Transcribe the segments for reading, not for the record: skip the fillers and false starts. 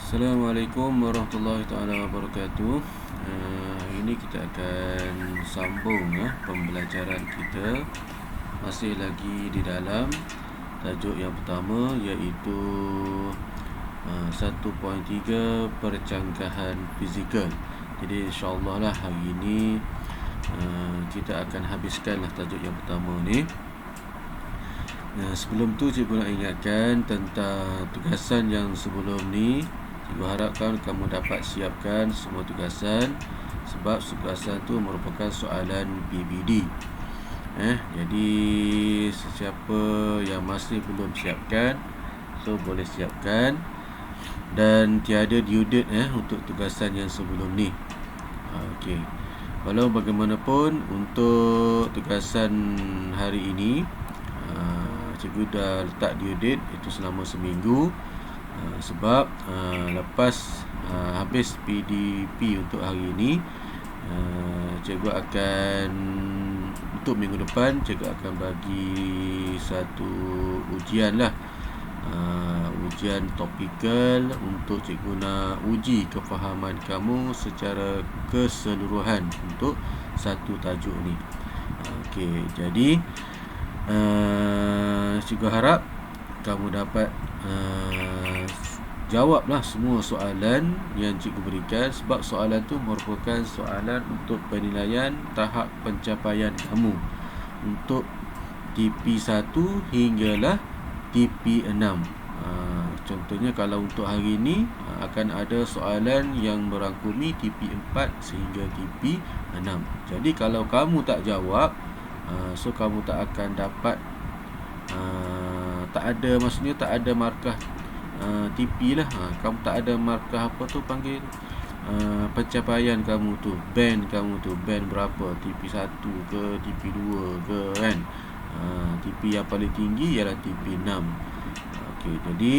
Assalamualaikum warahmatullahi taala wabarakatuh. Hari ini kita akan sambung pembelajaran kita. Masih lagi di dalam tajuk yang pertama, iaitu 1.3 percanggahan fizikal. Jadi insyaAllah lah hari ini kita akan habiskanlah tajuk yang pertama ni. Sebelum tu cikgu nak ingatkan tentang tugasan yang sebelum ni. Cikgu harapkan kamu dapat siapkan semua tugasan, sebab tugasan tu merupakan soalan PBD. Jadi sesiapa yang masih belum siapkan, so boleh siapkan. Dan tiada due date untuk tugasan yang sebelum ni. Okey. Walau bagaimanapun, untuk tugasan hari ini cikgu dah letak due date, itu selama seminggu. Sebab lepas habis PDP untuk hari ini, cikgu akan, untuk minggu depan, cikgu akan bagi satu ujian lah, ujian topikal untuk cikgu nak uji kefahaman kamu secara keseluruhan untuk satu tajuk ni. Okey, jadi cikgu harap kamu dapat jawablah semua soalan yang cikgu berikan, sebab soalan tu merupakan soalan untuk penilaian tahap pencapaian kamu untuk TP1 hinggalah TP6. Contohnya kalau untuk hari ini akan ada soalan yang merangkumi TP4 sehingga TP6. Jadi kalau kamu tak jawab, so kamu tak akan dapat, maksudnya tak ada markah TP lah. Kamu tak ada markah apa tu panggil, pencapaian kamu tu, band kamu tu, band berapa, TP1 ke TP2 ke kan. TP yang paling tinggi ialah TP6. Okey, jadi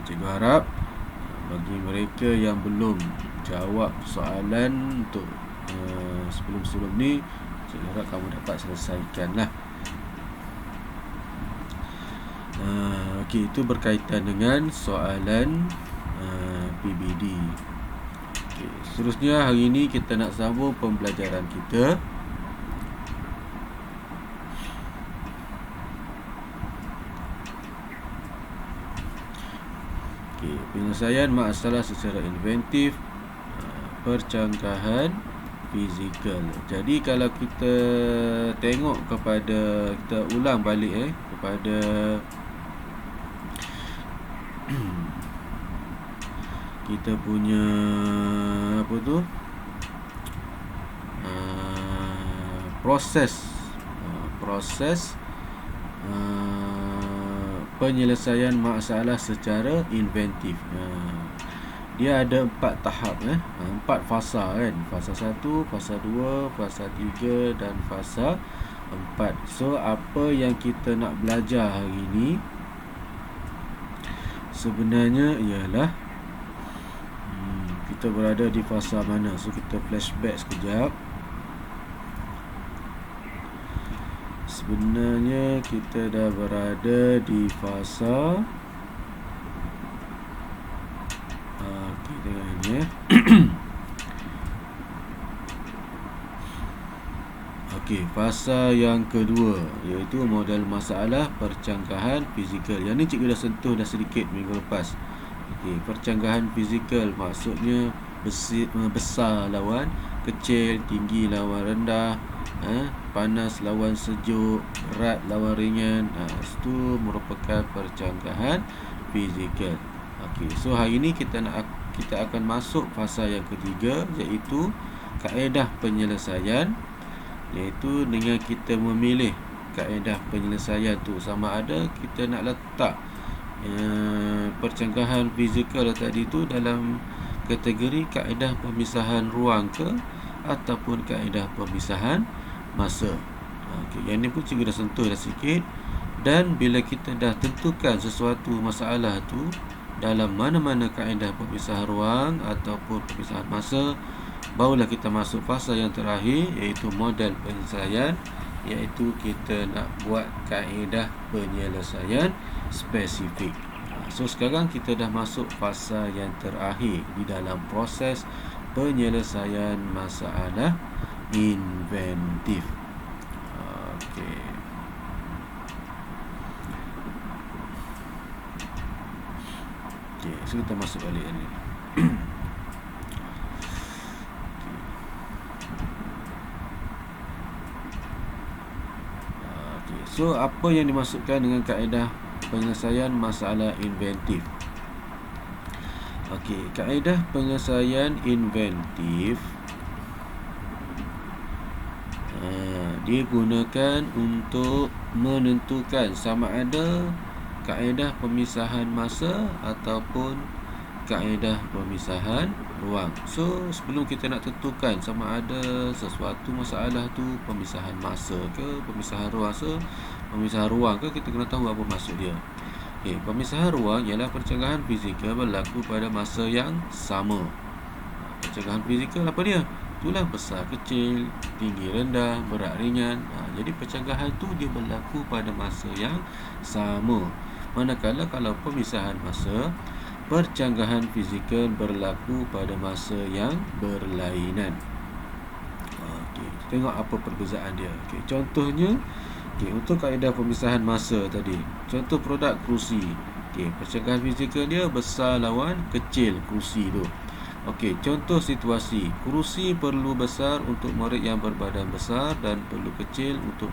cikgu harap bagi mereka yang belum jawab soalan untuk sebelum-sebelum ni, cikgu harap kamu dapat selesaikan lah. Okey, itu berkaitan dengan soalan PBD. Okey, seterusnya hari ini kita nak sambung pembelajaran kita. Okey, penyelesaian masalah secara inventif, percanggahan fizikal. Jadi kalau kita tengok kepada, kita ulang balik kepada kita punya apa tu, proses penyelesaian masalah secara inventif. Dia ada 4 tahap, 4 fasa kan. Fasa 1, fasa 2, fasa 3 dan fasa 4. So apa yang kita nak belajar hari ini sebenarnya ialah kita berada di fasa mana. So kita flashback sekejap. Sebenarnya kita dah berada di fasa tengok ini Okey, fasa yang kedua, iaitu model masalah percanggahan fizikal. Yang ni cikgu dah sentuh dah sedikit minggu lepas. Okey, percanggahan fizikal maksudnya besar lawan kecil, tinggi lawan rendah, panas lawan sejuk, berat lawan ringan. Itu merupakan percanggahan fizikal. Okey, so hari ini kita akan masuk fasa yang ketiga, iaitu kaedah penyelesaian. Iaitu dengan kita memilih kaedah penyelesaian tu, sama ada kita nak letak percanggahan fizikal tadi tu dalam kategori kaedah pemisahan ruang ke, ataupun kaedah pemisahan masa. Okey, yang ni pun cikgu dah sentuh dah sikit. Dan bila kita dah tentukan sesuatu masalah tu dalam mana-mana kaedah pemisahan ruang ataupun pemisahan masa, barulah kita masuk fasa yang terakhir, iaitu model penyelesaian. Iaitu kita nak buat kaedah penyelesaian spesifik. So sekarang kita dah masuk fasa yang terakhir di dalam proses penyelesaian masalah inventif. Okey. Okey, so kita masuk balik ni. So apa yang dimaksudkan dengan kaedah penyelesaian masalah inventif? Okey, kaedah penyelesaian inventif digunakan untuk menentukan sama ada kaedah pemisahan masa ataupun kaedah pemisahan ruang. So sebelum kita nak tentukan sama ada sesuatu masalah tu pemisahan masa ke pemisahan ruang, pemisahan ruang ke, kita kena tahu apa maksud dia. Okay, pemisahan ruang ialah pencegahan fizikal berlaku pada masa yang sama. Pencegahan fizikal apa dia? Itulah besar kecil, tinggi rendah, berat ringan. Jadi pencegahan tu dia berlaku pada masa yang sama. Manakala kalau pemisahan masa, percanggahan fizikal berlaku pada masa yang berlainan. Okey, tengok apa perbezaan dia. Okey, contohnya, untuk kaedah pemisahan masa tadi, contoh produk kerusi. Okey, percanggahan fizikal dia besar lawan kecil kerusi tu. Okey, contoh situasi, kerusi perlu besar untuk murid yang berbadan besar dan perlu kecil untuk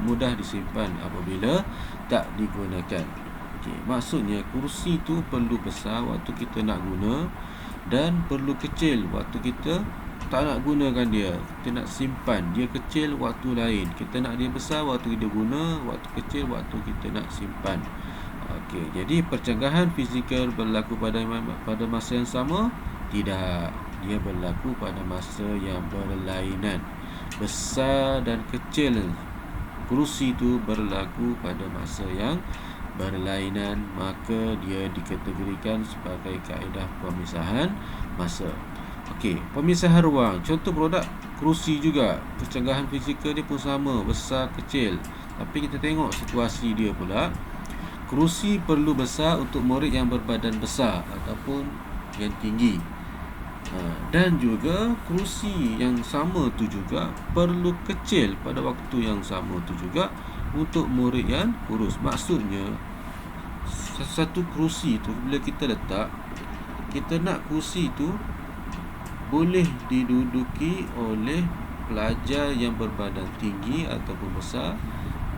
mudah disimpan apabila tak digunakan. Okey, maksudnya kerusi tu perlu besar waktu kita nak guna dan perlu kecil waktu kita tak nak gunakan dia. Kita nak simpan, dia kecil waktu lain. Kita nak dia besar waktu kita guna, waktu kecil waktu kita nak simpan. Okey, jadi percanggahan fizikal berlaku pada masa yang sama? Tidak, dia berlaku pada masa yang berlainan. Besar dan kecil kerusi itu berlaku pada masa yang berlainan, maka dia dikategorikan sebagai kaedah pemisahan masa. Okey, pemisahan ruang. Contoh produk kerusi juga, percanggahan fizikal dia pun sama, besar kecil. Tapi kita tengok situasi dia pula. Kerusi perlu besar untuk murid yang berbadan besar ataupun yang tinggi. Dan juga kerusi yang sama tu juga perlu kecil pada waktu yang sama tu juga untuk murid yang kurus. Maksudnya satu kerusi tu bila kita letak, kita nak kerusi tu boleh diduduki oleh pelajar yang berbadan tinggi ataupun besar,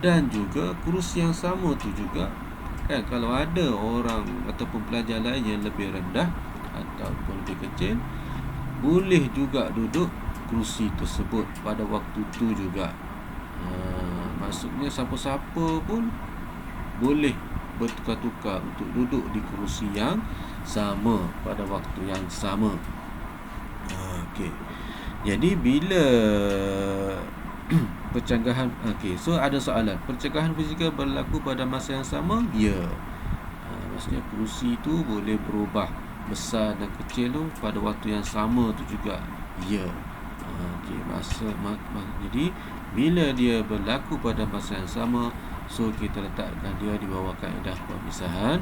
dan juga kerusi yang sama tu juga kan, kalau ada orang ataupun pelajar lain yang lebih rendah ataupun lebih kecil, boleh juga duduk kerusi tersebut pada waktu tu juga. Maksudnya siapa-siapa pun boleh bertukar-tukar untuk duduk di kerusi yang sama pada waktu yang sama. Okey. Jadi bila percanggahan, so ada soalan, percanggahan fizikal berlaku pada masa yang sama? Ya. Maksudnya kerusi tu boleh berubah besar dan kecil tu pada waktu yang sama tu juga. Ya. Okey, jadi bila dia berlaku pada masa yang sama, so kita letakkan dia di bawah kaedah pemisahan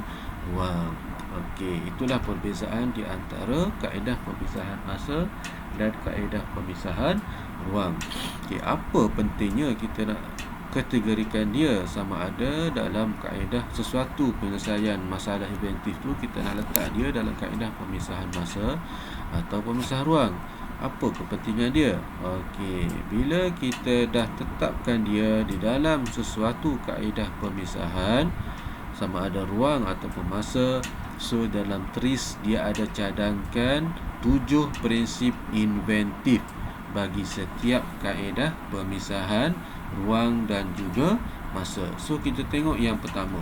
ruang. Okey, itulah perbezaan di antara kaedah pemisahan masa dan kaedah pemisahan ruang. Okey, apa pentingnya kita nak kategorikan dia sama ada dalam kaedah sesuatu penyelesaian masalah inventif tu, kita nak letak dia dalam kaedah pemisahan masa atau pemisahan ruang. Apa kepentingan dia? Okey, bila kita dah tetapkan dia di dalam sesuatu kaedah pemisahan sama ada ruang ataupun masa, so dalam TRIS dia ada cadangkan 7 prinsip inventif bagi setiap kaedah pemisahan ruang dan juga masa. So kita tengok yang pertama,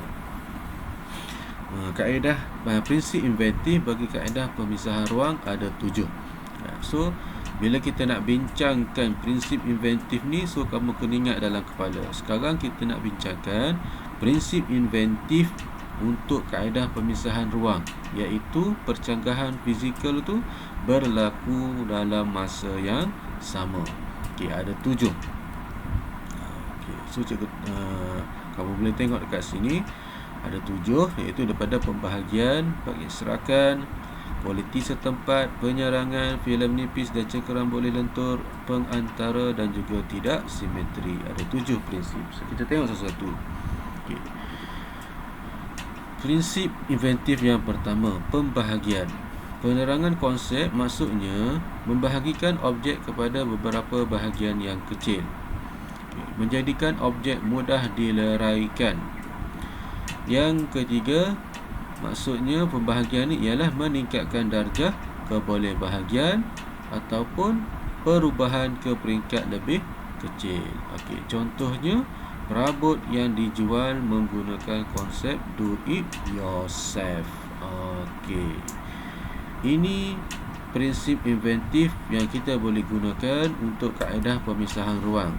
kaedah prinsip inventif bagi kaedah pemisahan ruang ada 7. So bila kita nak bincangkan prinsip inventif ni, so kamu kena ingat dalam kepala. Sekarang kita nak bincangkan prinsip inventif untuk kaedah pemisahan ruang, iaitu percanggahan fizikal tu berlaku dalam masa yang sama. Okey, ada 7. So cikgu, kamu boleh tengok dekat sini, Ada 7, iaitu daripada pembahagian, pengisyrakan, politi setempat, penyerangan, filem nipis dan cengkeram boleh lentur, pengantara dan juga tidak simetri. Ada 7 prinsip. So, kita tengok satu-satu. Okay. Prinsip inventif yang pertama, pembahagian. Penerangan konsep maksudnya membahagikan objek kepada beberapa bahagian yang kecil, menjadikan objek mudah dileraikan. Yang ketiga, maksudnya pembahagian ini ialah meningkatkan darjah kebolehbahagian ataupun perubahan ke peringkat lebih kecil. Okey, contohnya perabot yang dijual menggunakan konsep do it yourself. Okey. Ini prinsip inventif yang kita boleh gunakan untuk kaedah pemisahan ruang,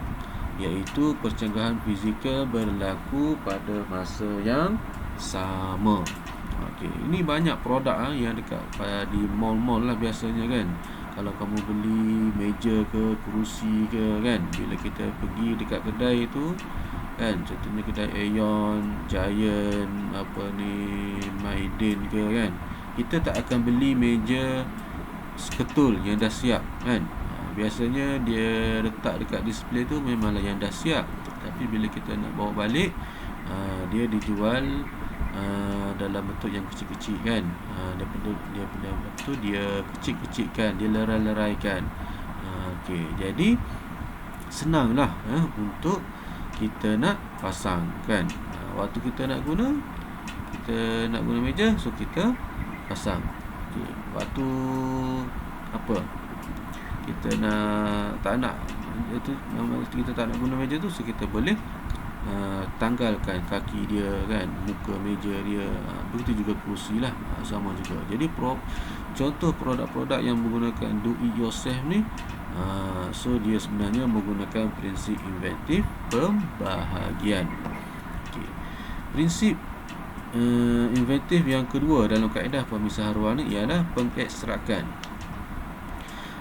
iaitu percenggahan fizikal berlaku pada masa yang sama. Okey, ini banyak produk yang dekat di mall-mall lah biasanya kan. Kalau kamu beli meja ke kerusi ke kan, bila kita pergi dekat kedai tu kan, contohnya kedai Aeon, Giant, Maiden ke kan, kita tak akan beli meja ketul yang dah siap kan. Biasanya dia letak dekat display tu memanglah yang dah siap, tapi bila kita nak bawa balik, dia dijual dalam bentuk yang kecil-kecil kan. Dia kecil-kecilkan, dia lerai-leraikan. Okey, jadi senanglah untuk kita nak pasang kan. Waktu kita nak guna meja, so kita pasang. Okay. Waktu kita tak nak guna meja tu, so kita boleh tanggalkan kaki dia kan, muka meja dia. Begitu juga kerusi lah, sama juga. Jadi contoh produk-produk yang menggunakan do it yourself ni, so dia sebenarnya menggunakan prinsip inventif pembahagian. Okay. Prinsip inventif yang kedua dalam kaedah pemisahan ruang ni ialah pengekstrakan.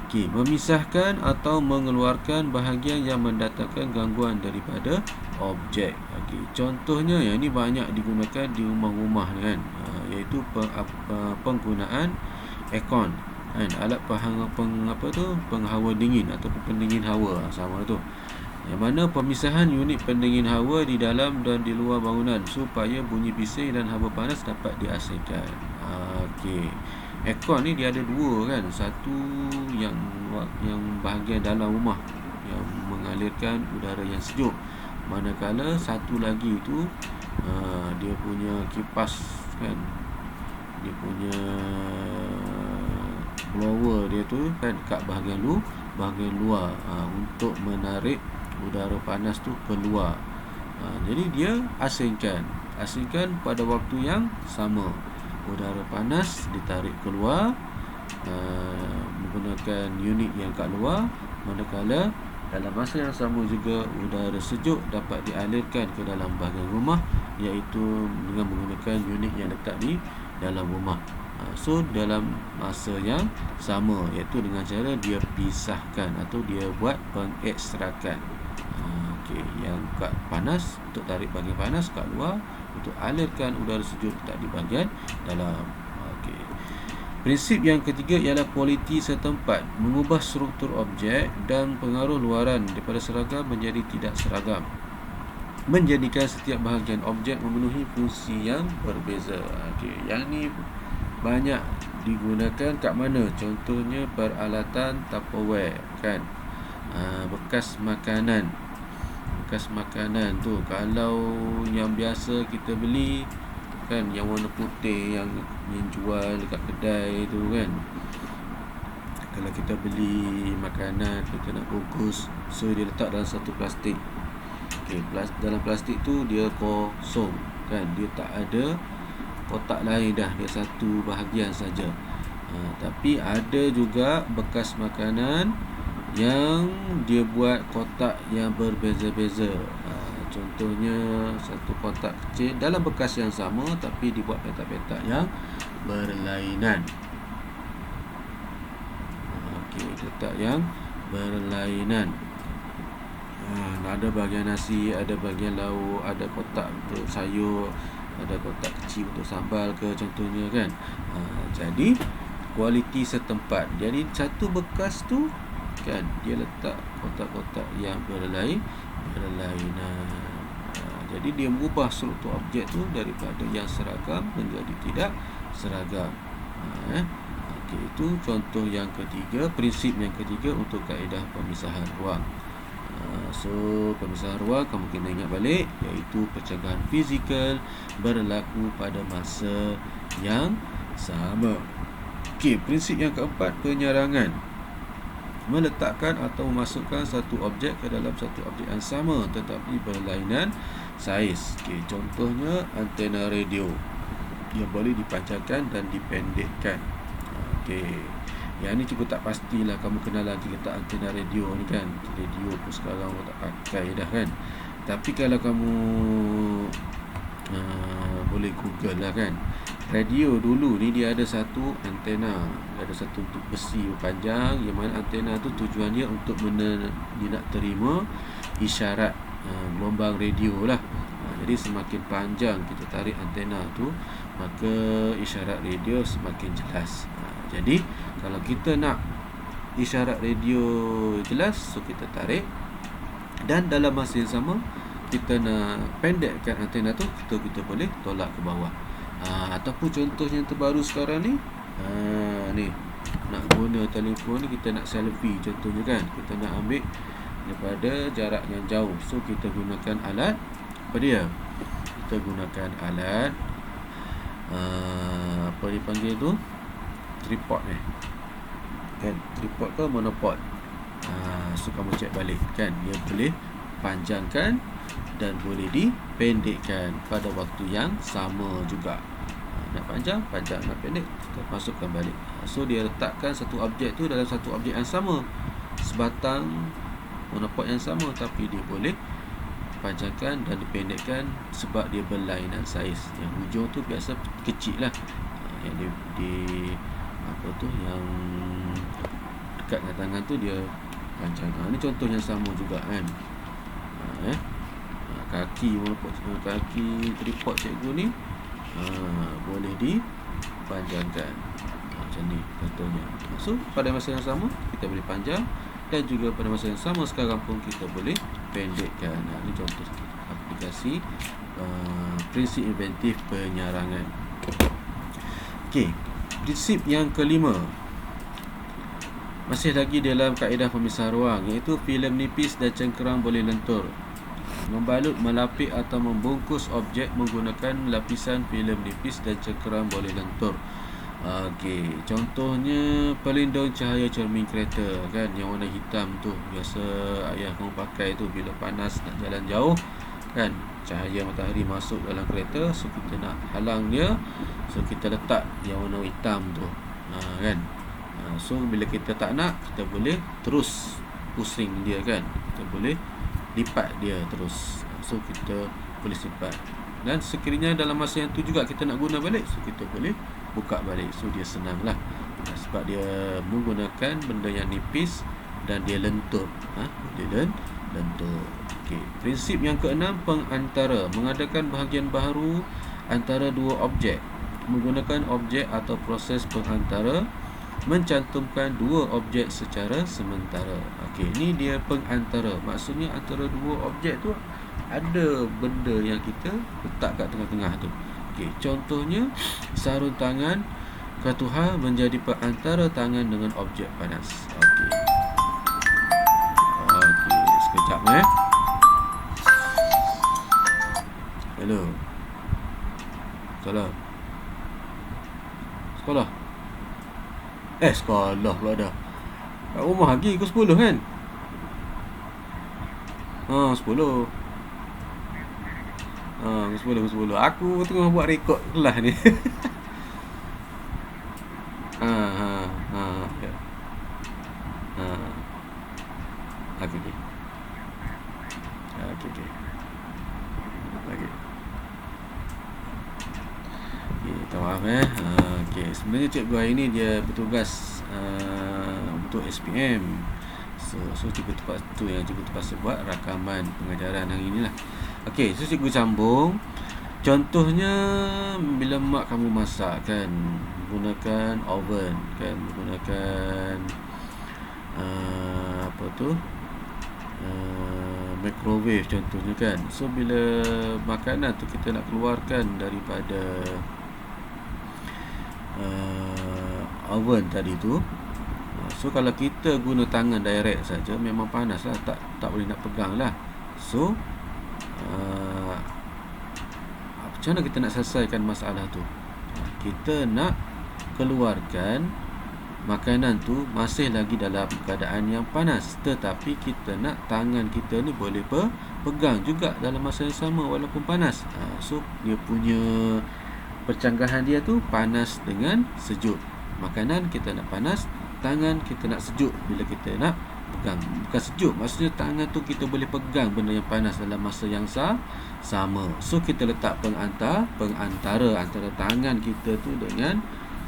Okey, memisahkan atau mengeluarkan bahagian yang mendatangkan gangguan daripada objek. Okey, contohnya yang ini banyak digunakan di rumah-rumah kan, iaitu penggunaan aircon kan, alat penghawa dingin ataupun pendingin hawa, sama tu. Yang mana pemisahan unit pendingin hawa di dalam dan di luar bangunan supaya bunyi bising dan haba panas dapat diasingkan. Okey. Aircon ni dia ada dua kan. Satu yang bahagian dalam rumah yang mengalirkan udara yang sejuk. Manakala satu lagi tu dia punya kipas kan. Dia punya blower dia tu kan dekat bahagian luar untuk menarik udara panas tu keluar. Jadi dia asingkan pada waktu yang sama. Udara panas ditarik keluar menggunakan unit yang kat luar, manakala dalam masa yang sama juga udara sejuk dapat dialirkan ke dalam bahagian rumah, iaitu dengan menggunakan unit yang letak di dalam rumah. So dalam masa yang sama, iaitu dengan cara dia pisahkan atau dia buat pengekstrakan. Okey, yang kat panas untuk tarik bahagian panas kat luar, untuk alirkan udara sejuk letak di bahagian dalam. Okey. Prinsip yang ketiga ialah kualiti setempat, mengubah struktur objek dan pengaruh luaran daripada seragam menjadi tidak seragam, menjadikan setiap bahagian objek memenuhi fungsi yang berbeza. Okey, yang ni banyak digunakan kat mana? Contohnya peralatan Tupperware kan, bekas makanan tu, kalau yang biasa kita beli kan, yang warna putih yang jual dekat kedai tu kan, kalau kita beli makanan kita nak bungkus, so dia letak dalam satu plastik. Okey, dalam plastik tu dia kosong kan, dia tak ada kotak lain dah, dia satu bahagian saja. Tapi ada juga bekas makanan yang dia buat kotak yang berbeza-beza. Contohnya satu kotak kecil dalam bekas yang sama, tapi dibuat petak-petak yang berlainan. Okey, petak yang berlainan. Ada bahagian nasi, ada bahagian lauk, ada kotak untuk sayur, ada kotak kecil untuk sambal ke contohnya kan. Jadi kualiti setempat. Jadi satu bekas tu kan dia letak kotak-kotak yang berlainan. Jadi dia mengubah struktur objek tu daripada yang seragam menjadi tidak seragam. Okey, itu contoh yang ketiga, prinsip yang ketiga untuk kaedah pemisahan ruang. So pemisahan ruang kamu kena ingat balik, iaitu pencegahan fizikal berlaku pada masa yang sama. Okey, prinsip yang keempat, penyarangan. Meletakkan atau memasukkan satu objek ke dalam satu objek yang sama tetapi berlainan saiz. Okey, contohnya antena radio. Dia boleh dipanjangkan dan dipendekkan. Okey, yang ni cukup tak pastilah kamu kenal lagi letak antena radio ni kan. Radio pun sekarang orang tak pakai dah kan. Tapi kalau kamu boleh google lah kan. Radio dulu ni dia ada satu antena, ada satu besi panjang yang mana antena tu tujuannya untuk dia nak terima isyarat gelombang radio lah. Jadi semakin panjang kita tarik antena tu, maka isyarat radio semakin jelas. Jadi kalau kita nak isyarat radio jelas, so kita tarik, dan dalam masa yang sama kita nak pendekkan antena tu, kita boleh tolak ke bawah. Ataupun contoh yang terbaru sekarang ni, ni nak guna telefon ni, kita nak selfie contohnya kan, kita nak ambil daripada jarak yang jauh, so kita gunakan alat apa dia? Kita gunakan alat apa dipanggil tu? Tripod kan, tripod ke monopod. So kamu cek balik kan, dia boleh panjangkan dan boleh dipendekkan pada waktu yang sama juga. Nak panjang, nak pendek, kita masukkan balik. So dia letakkan satu objek tu dalam satu objek yang sama, sebatang monopod yang sama, tapi dia boleh panjangkan dan dipendekkan sebab dia berlainan saiz. Yang hujung tu biasa kecil lah, yang di apa tu, yang dekat dengan tangan tu dia panjang. Ini contoh yang sama juga kan. Kaki monopod, kaki tripod cikgu ni boleh dipanjangkan macam ni contohnya. So pada masa yang sama kita boleh panjang, dan juga pada masa yang sama sekarang pun kita boleh pendekkan. Ini contoh aplikasi prinsip inventif penyarangan. Okey, prinsip yang kelima masih lagi dalam kaedah pemisahan ruang, iaitu filem nipis dan cengkerang boleh lentur. Membalut, melapik atau membungkus objek menggunakan lapisan filem nipis dan cengkerang boleh lentur. Okey, contohnya pelindung cahaya cermin kereta kan, yang warna hitam tu, biasa ayah kamu pakai tu bila panas nak jalan jauh kan, cahaya matahari masuk dalam kereta, so kita nak halang dia, so kita letak yang warna hitam tu kan. So bila kita tak nak, kita boleh terus pusing dia kan, kita boleh lipat dia terus, so kita boleh simpan. Dan sekiranya dalam masa yang tu juga kita nak guna balik, so kita boleh buka balik, so dia senang lah, sebab dia menggunakan benda yang nipis dan dia lentur. Dia lentur. Okey, prinsip yang keenam, pengantara. Mengadakan bahagian baharu antara dua objek menggunakan objek atau proses pengantara. Mencantumkan dua objek secara sementara. Okey, ini dia pengantara. Maksudnya antara dua objek tu ada benda yang kita letak kat tengah-tengah tu. Okey, contohnya sarung tangan Katuha menjadi perantara tangan dengan objek panas. Okey. Okey, sekejap Hello. Sekolah. Sekolah pula dah. Kat rumah lagi pukul 10 kan? 10. Pukul 10. Aku tengah buat rekod kelas ni. Ya. Okey. Lagi. Minta maaf Okey, sebenarnya cikgu hari ni dia bertugas untuk SPM. So cikgu terpaksa buat rakaman pengajaran hari ni lah. Okey, so cikgu sambung. Contohnya bila mak kamu masak kan, menggunakan oven kan, menggunakan microwave contohnya kan. So bila makanan tu kita nak keluarkan daripada oven tadi tu, so kalau kita guna tangan direct saja memang panas lah, tak boleh nak pegang lah. So macam mana kita nak selesaikan masalah tu? Kita nak keluarkan makanan tu masih lagi dalam keadaan yang panas, tetapi kita nak tangan kita ni boleh pegang juga dalam masa yang sama walaupun panas. So dia punya percanggahan dia tu panas dengan sejuk. Makanan kita nak panas, tangan kita nak sejuk bila kita nak pegang. Bukan sejuk, maksudnya tangan tu kita boleh pegang benda yang panas dalam masa yang sama. So kita letak pengantara antara tangan kita tu dengan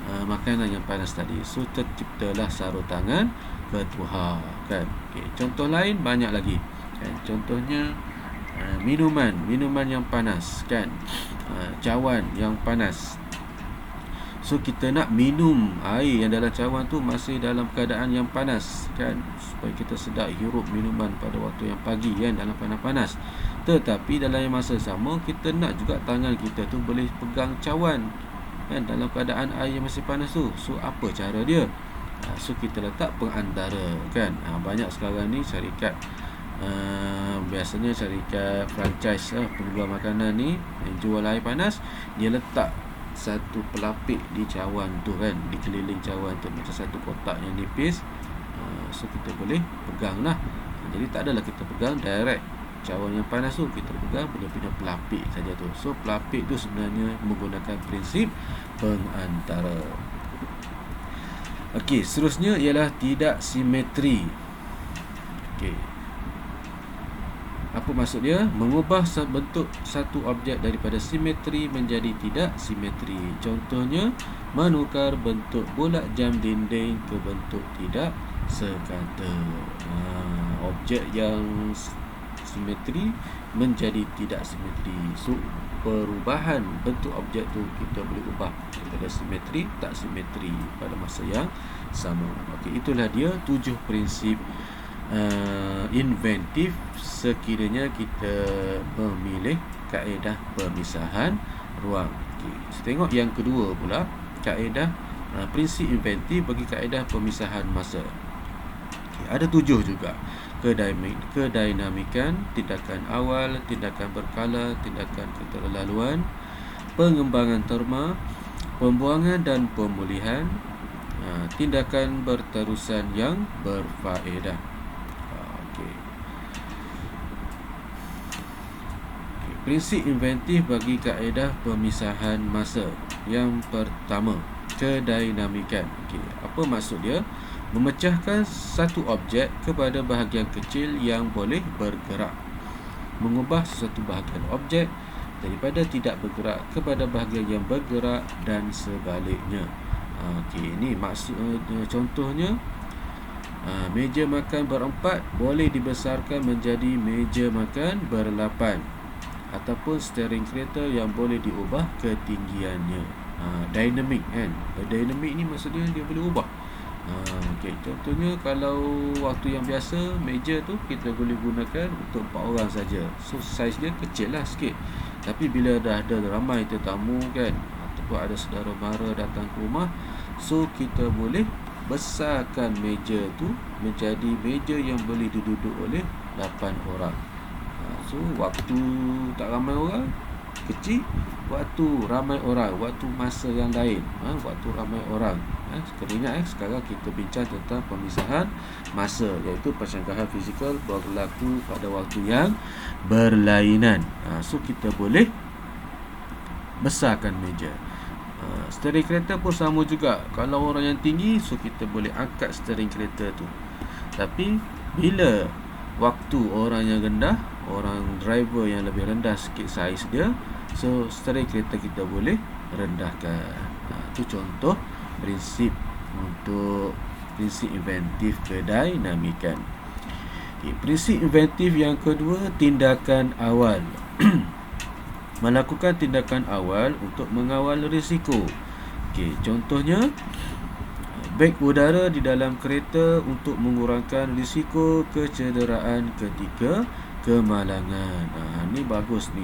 makanan yang panas tadi. So terciptalah sarung tangan ketuha kan. Okay. Contoh lain banyak lagi kan? Contohnya minuman yang panas kan, cawan yang panas. So kita nak minum air yang dalam cawan tu masih dalam keadaan yang panas kan, supaya kita sedap hirup minuman pada waktu yang pagi kan, dalam panas-panas. Tetapi dalam masa sama kita nak juga tangan kita tu boleh pegang cawan kan, dalam keadaan air yang masih panas tu. So apa cara dia? So kita letak pengantara kan. Banyak sekarang ni syarikat, biasanya syarikat franchise penjual makanan ni yang jual air panas, dia letak satu pelapik di cawan tu kan, di keliling cawan tu, macam satu kotak yang nipis. So kita boleh pegang lah. Jadi tak adalah kita pegang direct cawan yang panas tu, kita pegang dia punya pelapik saja tu. So pelapik tu sebenarnya menggunakan prinsip pengantara. Okey, seterusnya ialah tidak simetri. Okey, apa maksud dia? Mengubah bentuk satu objek daripada simetri menjadi tidak simetri. Contohnya, menukar bentuk bulat jam dinding ke bentuk tidak sekata. Objek yang simetri menjadi tidak simetri. So, perubahan bentuk objek tu kita boleh ubah daripada simetri tak simetri pada masa yang sama. Okey, itulah dia 7 prinsip inventif sekiranya kita memilih kaedah pemisahan ruang. Okay. Tengok yang kedua pula, kaedah prinsip inventif bagi kaedah pemisahan masa. Okay. Ada 7 juga. Kedinamikan, tindakan awal, tindakan berkala, tindakan keterlaluan, pengembangan terma, pembuangan dan pemulihan, tindakan berterusan yang berfaedah. Prinsip inventif bagi kaedah pemisahan masa. Yang pertama, kedinamikan. Apa maksud dia? Memecahkan satu objek kepada bahagian kecil yang boleh bergerak. Mengubah sesuatu bahagian objek daripada tidak bergerak kepada bahagian yang bergerak dan sebaliknya. Ini maksud contohnya, meja makan berempat boleh dibesarkan menjadi meja makan berlapan, ataupun steering kereta yang boleh diubah ketinggiannya. Dynamic kan. Dynamic ni maksudnya dia boleh ubah. Contohnya kalau waktu yang biasa meja tu kita boleh gunakan untuk 4 orang saja. So saiz dia kecil lah sikit. Tapi bila dah ada ramai tetamu kan, ataupun ada saudara mara datang ke rumah, so kita boleh besarkan meja tu menjadi meja yang boleh duduk oleh 8 orang. So waktu tak ramai orang kecil, waktu ramai orang, waktu masa yang lain, waktu ramai orang. Ingat sekarang kita bincang tentang pemisahan masa, iaitu percanggahan fizikal berlaku pada waktu yang berlainan. So kita boleh besarkan meja. Steering kereta pun sama juga. Kalau orang yang tinggi, so kita boleh angkat steering kereta tu. Tapi bila waktu orang yang rendah, orang driver yang lebih rendah sikit saiz dia, so steering kereta kita boleh rendahkan. Itu contoh prinsip untuk prinsip inventif kedinamikan. Prinsip inventif yang kedua, tindakan awal. melakukan tindakan awal untuk mengawal risiko. Okey, contohnya beg udara di dalam kereta untuk mengurangkan risiko kecederaan ketika kemalangan. Ni bagus ni,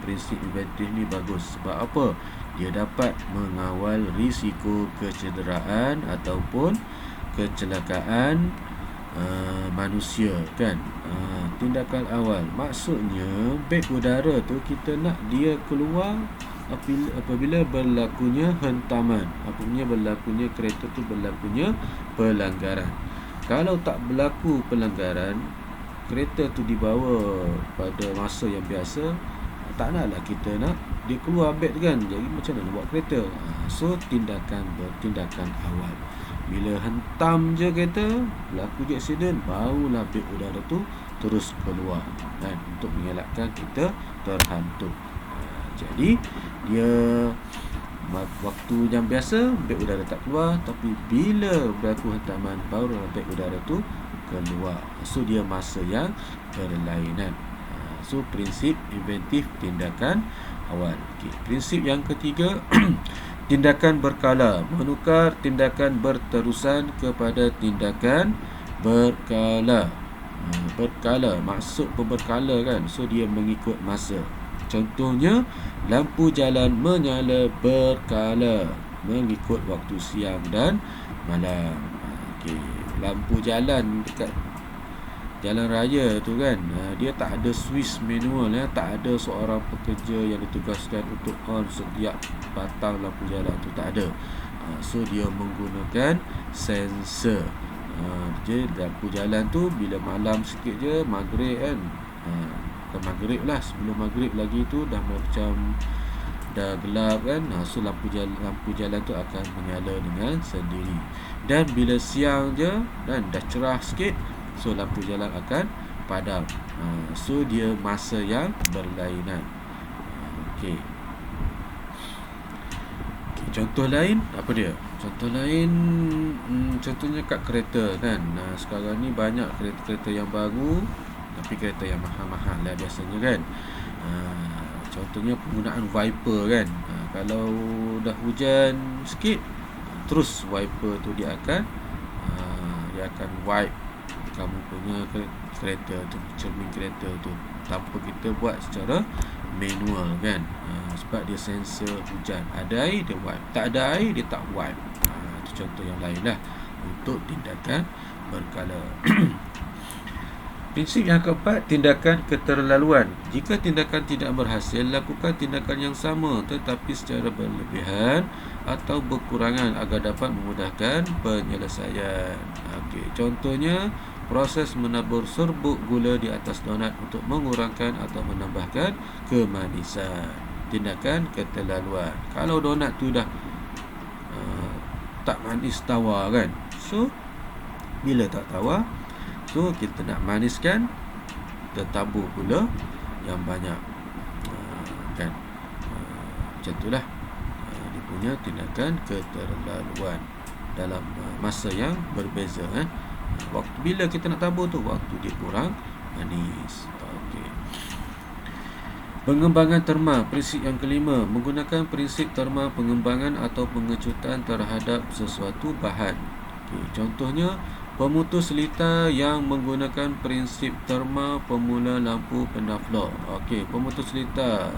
prinsip inventif ni bagus. Sebab apa? Dia dapat mengawal risiko kecederaan ataupun kecelakaan manusia, kan. Tindakan awal maksudnya beg udara tu kita nak dia keluar apabila berlakunya hentaman, apabila berlakunya kereta tu berlakunya pelanggaran. Kalau tak berlaku pelanggaran, kereta tu dibawa pada masa yang biasa, tak naklah kita nak dia keluar beg tu, kan. Jadi macam mana nak buat kereta? So bertindakan awal. Bila hentam je kereta, berlaku je aksiden, barulah beg udara tu terus keluar, kan, untuk mengelakkan kita terhantuk. Jadi dia waktu yang biasa beg udara tak keluar, tapi bila berlaku hentaman barulah beg udara tu keluar. So dia masa yang berlainan. So prinsip inventif tindakan awal. Okay. Prinsip yang ketiga tindakan berkala, menukar tindakan berterusan kepada tindakan berkala. Berkala maksud berkala, kan. So dia mengikut masa. Contohnya lampu jalan menyala berkala mengikut waktu siang dan malam. Okey, lampu jalan dekat jalan raya tu, kan, dia tak ada switch manual, tak ada seorang pekerja yang ditugaskan untuk on setiap batang lampu jalan tu, tak ada. So dia menggunakan sensor. Jadi lampu jalan tu bila malam sikit je, maghrib, kan, bukan maghrib lah, sebelum maghrib lagi tu dah macam dah gelap, kan. So lampu jalan tu akan menyala dengan sendiri. Dan bila siang je dan dah cerah sikit, so lampu jalan akan padam. So dia masa yang berlainan. Okey. Contoh lain apa dia? Contoh lain, contohnya kat kereta, kan. Sekarang ni banyak kereta-kereta yang baru, tapi kereta yang mahal-mahal lah biasanya, kan. Contohnya penggunaan wiper, kan. Kalau dah hujan sikit, terus wiper tu dia akan wipe kamu punya kereta tu, cermin kereta tu, tanpa kita buat secara manual, kan. Sebab dia sensor hujan. Ada air dia wipe, tak ada air dia tak wipe. Itu contoh yang lain lah untuk tindakan berkala. Prinsip yang keempat, tindakan keterlaluan. Jika tindakan tidak berhasil, lakukan tindakan yang sama tetapi secara berlebihan atau berkurangan agar dapat memudahkan penyelesaian. Okey, contohnya proses menabur serbuk gula di atas donat untuk mengurangkan atau menambahkan kemanisan. Tindakan keterlaluan. Kalau donat tu dah tak manis, tawar, kan. So bila tak tawar, so kita nak maniskan, kita tabur gula yang banyak, kan. Macam itulah dia punya tindakan keterlaluan dalam masa yang berbeza. Waktu bila kita nak tabur tu, waktu dia kurang manis. Okey. Pengembangan terma, prinsip yang kelima, menggunakan prinsip terma pengembangan atau pengecutan terhadap sesuatu bahan. Okey, contohnya pemutus lita yang menggunakan prinsip terma pemula lampu pendaflor. Okey, pemutus lita,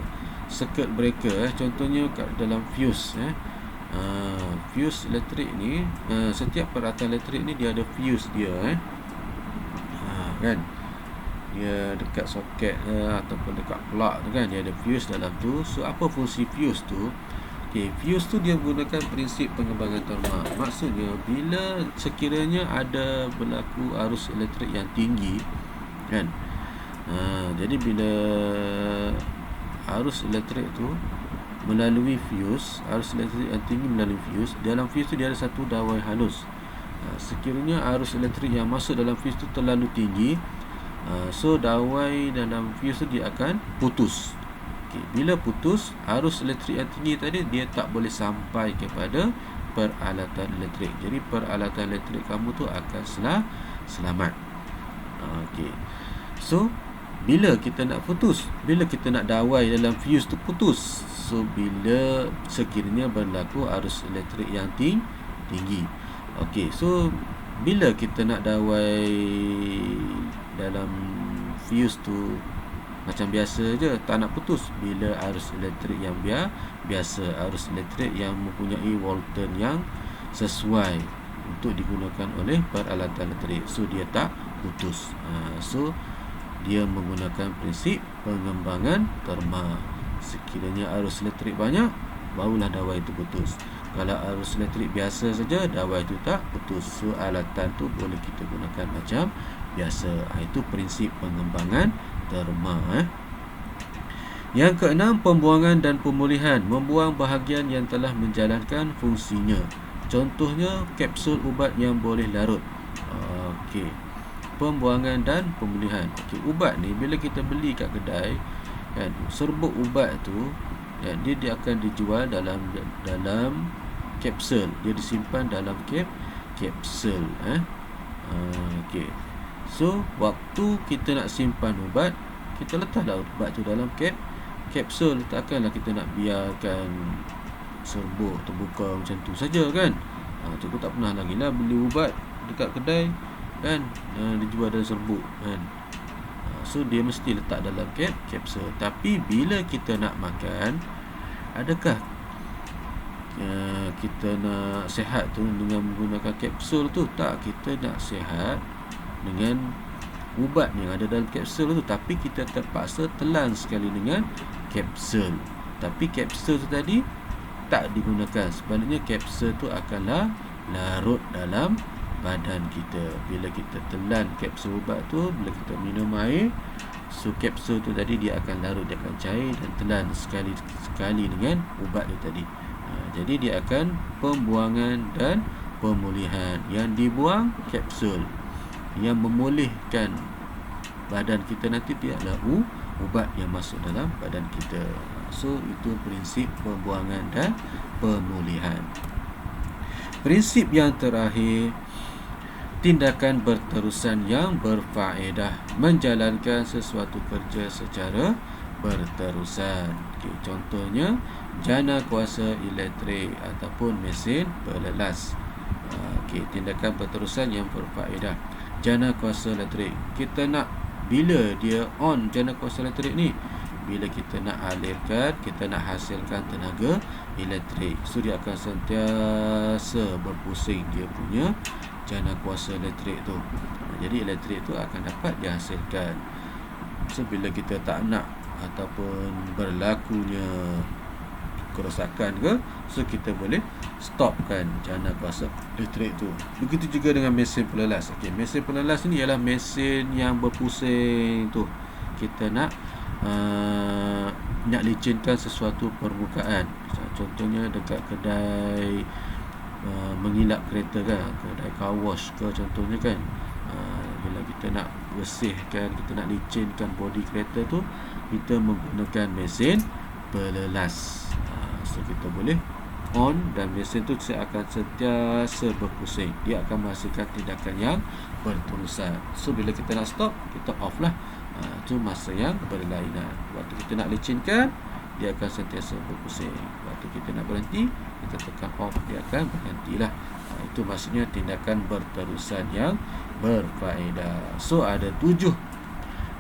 circuit breaker, contohnya kat dalam fuse, fuse elektrik ni, setiap peralatan elektrik ni dia ada fuse dia, kan. Dia dekat soket ataupun dekat plug tu, kan, dia ada fuse dalam tu. So apa fungsi fuse tu? Okey, fuse tu dia menggunakan prinsip pengembangan terma. Maksudnya bila sekiranya ada berlaku arus elektrik yang tinggi, kan, jadi bila arus elektrik tu melalui fuse, arus elektrik yang tinggi melalui fuse, dalam fuse tu dia ada satu dawai halus. Sekiranya arus elektrik yang masuk dalam fuse tu terlalu tinggi, so dawai dalam fuse tu dia akan putus. Okay, bila putus, arus elektrik yang tinggi tadi dia tak boleh sampai kepada peralatan elektrik. Jadi peralatan elektrik kamu tu akan selamat. Okey. So bila kita nak putus, bila kita nak dawai dalam fuse tu putus. So bila sekiranya berlaku arus elektrik yang tinggi. Okey, so bila kita nak dawai dalam fuse tu macam biasa je, tak nak putus. Bila arus elektrik yang biasa, arus elektrik yang mempunyai volten yang sesuai untuk digunakan oleh peralatan elektrik, so dia tak putus. So dia menggunakan prinsip pengembangan terma. Sekiranya arus elektrik banyak, barulah dawai itu putus. Kalau arus elektrik biasa saja, dawai itu tak putus. So alatan tu boleh kita gunakan macam biasa. Itu prinsip pengembangan terma. Yang keenam, pembuangan dan pemulihan. Membuang bahagian yang telah menjalankan fungsinya. Contohnya kapsul ubat yang boleh larut. Okey. Pembuangan dan pemulihan. Okey, ubat ni bila kita beli kat kedai kan, serbuk ubat tu ya, dia akan dijual dalam kapsul. Dia disimpan dalam kapsul. Okey. So waktu kita nak simpan ubat, kita letaklah ubat tu dalam kapsul. Takkanlah kita nak biarkan serbuk terbuka macam tu saja kan. Cikgu tak pernah lagi lah beli ubat dekat kedai kan, dijual dalam serbuk kan. So dia mesti letak dalam kapsul. Tapi bila kita nak makan, adakah kita nak sihat tu dengan menggunakan kapsul tu? Tak, kita nak sihat dengan ubat yang ada dalam kapsul tu, tapi kita terpaksa telan sekali dengan kapsul. Tapi kapsul tu tadi tak digunakan. Sebaliknya kapsul tu akanlah larut dalam badan kita. Bila kita telan kapsul ubat tu, bila kita minum air, so kapsul tu tadi dia akan larut, dia akan cair dan telan sekali dengan ubat tu tadi. Jadi dia akan pembuangan dan pemulihan. Yang dibuang kapsul, yang memulihkan badan kita nanti dia adalah ubat yang masuk dalam badan kita. So itu prinsip pembuangan dan pemulihan. Prinsip yang terakhir, tindakan berterusan yang berfaedah. Menjalankan sesuatu kerja secara berterusan. Okay, contohnya jana kuasa elektrik ataupun mesin pelelas. Okay, tindakan berterusan yang berfaedah. Jana kuasa elektrik, kita nak bila dia on jana kuasa elektrik ni, bila kita nak alirkan, kita nak hasilkan tenaga elektrik. So dia akan sentiasa berpusing dia punya jana kuasa elektrik tu. Jadi elektrik tu akan dapat dihasilkan. So bila kita tak nak ataupun berlakunya kerosakan ke, so kita boleh stopkan jana kuasa elektrik tu. Begitu juga dengan mesin pelelas. Okey, mesin pelelas ni ialah mesin yang berpusing tu. Kita nak licinkan sesuatu permukaan. Contohnya dekat kedai mengilap kereta kan, kedai car wash ke contohnya kan. Bila kita nak bersihkan, kita nak licinkan bodi kereta tu, kita menggunakan mesin pelelas. So kita boleh on dan mesin tu akan sentiasa berpusing. Dia akan menghasilkan tindakan yang berterusan. So bila kita nak stop, kita off lah. Itu masa yang berlainan. Waktu kita nak licinkan, dia akan sentiasa berpusing. Waktu kita nak berhenti, kita tekan off, dia akan berhentilah. Itu maksudnya tindakan berterusan yang berfaedah. So ada 7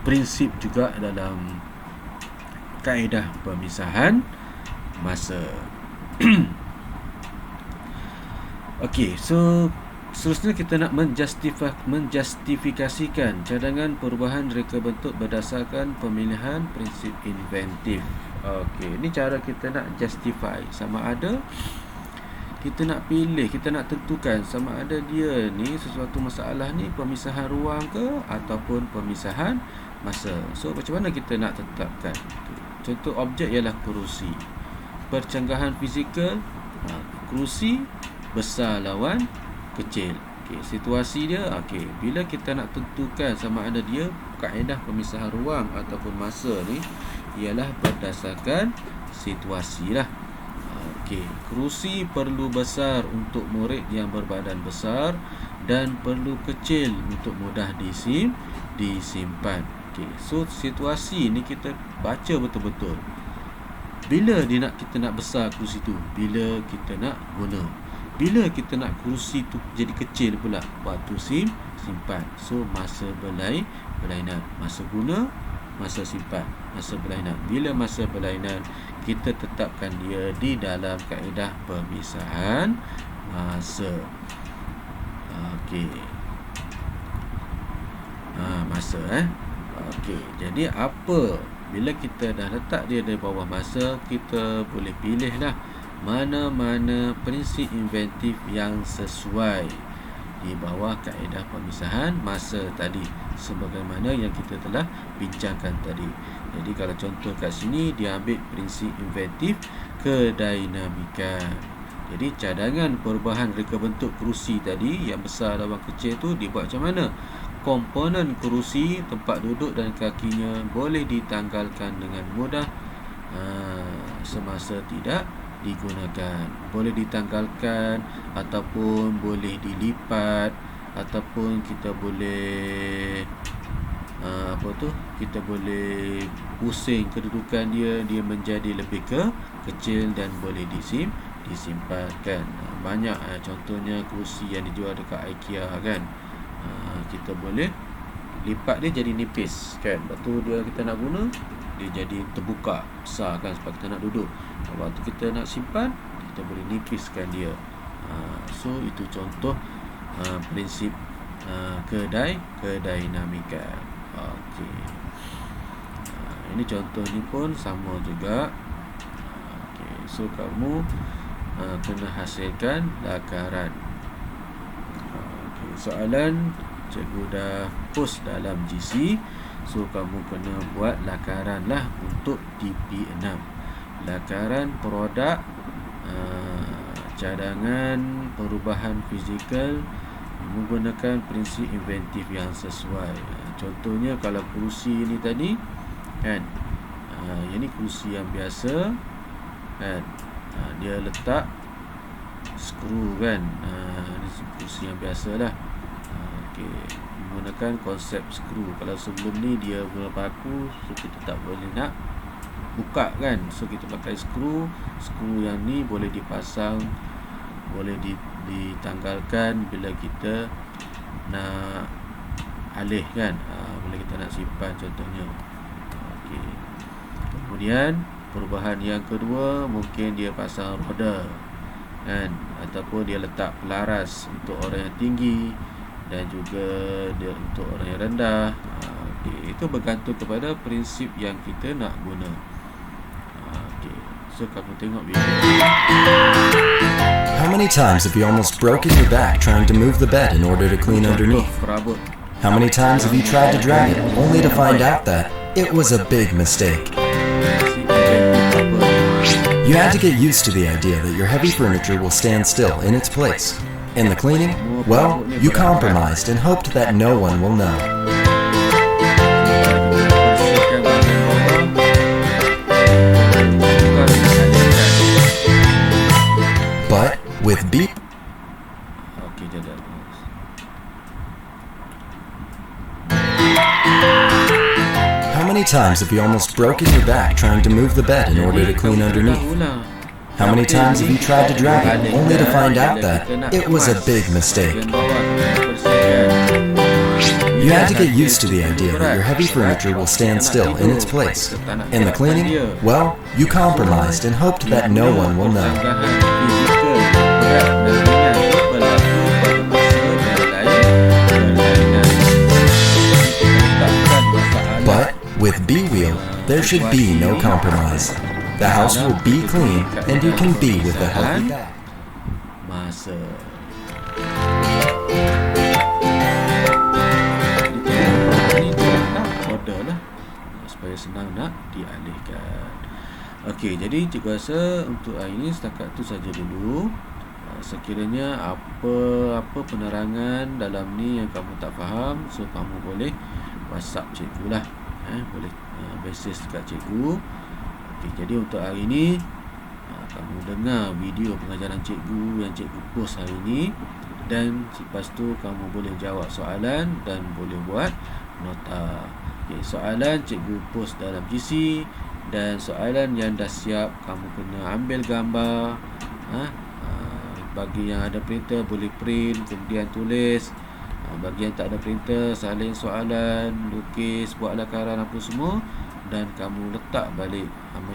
prinsip juga dalam kaedah pemisahan masa. Okey, so seterusnya kita nak menjustifikasikan cadangan perubahan reka bentuk berdasarkan pemilihan prinsip inventif. Okey, ini cara kita nak justify, sama ada kita nak pilih, kita nak tentukan sama ada dia ni sesuatu masalah ni pemisahan ruang ke ataupun pemisahan masa. So macam mana kita nak tetapkan? Contoh objek ialah kerusi. Percanggahan fizikal, kerusi besar lawan kecil. Okey, situasi dia, okey, bila kita nak tentukan sama ada dia kaedah pemisahan ruang ataupun masa ni ialah berdasarkan situasi lah. Okey, kerusi perlu besar untuk murid yang berbadan besar dan perlu kecil untuk mudah disimpan. Okey, so situasi ni kita baca betul-betul. Bila kita nak besar kerusi tu? Bila kita nak guna. Bila kita nak kerusi tu jadi kecil pula? Waktu simpan. So masa berlainan. Masa guna, masa simpan, masa berlainan. Bila masa berlainan, kita tetapkan dia di dalam kaedah pemisahan masa. Okey. Masa Okey, jadi apa? Bila kita dah letak dia di bawah masa, kita boleh pilih lah mana-mana prinsip inventif yang sesuai di bawah kaedah pemisahan masa tadi, sebagaimana yang kita telah bincangkan tadi. Jadi kalau contoh kat sini, dia ambil prinsip inventif kedinamikan. Jadi cadangan perubahan reka bentuk kerusi tadi, yang besar lawan kecil tu, dibuat macam mana? Komponen kerusi, tempat duduk dan kakinya boleh ditanggalkan dengan mudah semasa tidak digunakan. Boleh ditanggalkan ataupun boleh dilipat, ataupun kita boleh kita boleh pusing kedudukan dia menjadi lebih kecil dan boleh disimpankan. Banyak contohnya kerusi yang dijual dekat IKEA kan. Kita boleh lipat dia jadi nipis kan. Lepas tu kita nak guna, dia jadi terbuka besar kan, sebab kita nak duduk. Waktu kita nak simpan, kita boleh nipiskan dia. So itu contoh prinsip kedinamikan. Okey. Ini contoh ni pun sama juga. Okey, so kamu kena hasilkan lakaran. Soalan cikgu dah post dalam GC. So kamu kena buat lakaran lah untuk TP6. Lakaran produk cadangan perubahan fizikal menggunakan prinsip inventif yang sesuai. Contohnya kalau kerusi ni tadi kan, yang ni kerusi yang biasa kan, dia letak skru kan. Ni kerusi yang biasa lah. Okey, menggunakan konsep skru. Kalau sebelum ni dia guna paku, so kita tak boleh nak buka kan, so kita pakai skru. Skru yang ni boleh dipasang, boleh ditanggalkan bila kita nak alih kan, bila kita nak simpan contohnya. Okey. Kemudian perubahan yang kedua, mungkin dia pasang roda kan, ataupun dia letak pelaras untuk orang yang tinggi dan juga dia untuk orang yang rendah. Okay. Itu bergantung kepada prinsip yang kita nak guna. Okay. So kamu tengok video. How many times have you almost broken your back trying to move the bed in order to clean underneath? How many times have you tried to drag it only to find out that it was a big mistake? You had to get used to the idea that your heavy furniture will stand still in its place. In the cleaning, well, you compromised and hoped that no one will know. But with Beep, how many times have you almost broken your back trying to move the bed in order to clean underneath? How many times have you tried to drag it only to find out that it was a big mistake? You had to get used to the idea that your heavy furniture will stand still in its place. In the cleaning, well, you compromised and hoped that no one will know. But with B-Wheel, there should be no compromise. The house will be clean and you can be with a healthy back. Masa. Order lah supaya senang nak dialihkan. Okey, jadi cikgu rasa untuk hari ini setakat tu saja dulu. Sekiranya apa penerangan dalam ni yang kamu tak faham, so kamu boleh WhatsApp cikgu lah. Boleh message dekat cikgu. Okey, jadi untuk hari ini kamu dengar video pengajaran cikgu yang cikgu post hari ini, dan lepas tu kamu boleh jawab soalan dan boleh buat nota. Okay, soalan cikgu post dalam GC, dan soalan yang dah siap kamu kena ambil gambar. Bagi yang ada printer boleh print kemudian tulis. Bagi yang tak ada printer, salin soalan, lukis, buat lakaran apa semua, dan kamu letak balik,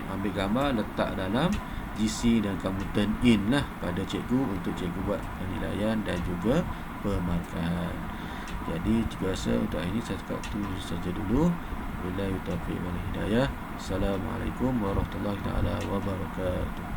ambil gambar, letak dalam GC dan kamu turn in lah pada cikgu untuk cikgu buat penilaian dan juga pemarkan. Jadi cikgu rasa untuk hari ini saya cakap tu saja dulu. Wabillahi taufiq wal hidayah. Assalamualaikum warahmatullahi taala wabarakatuh.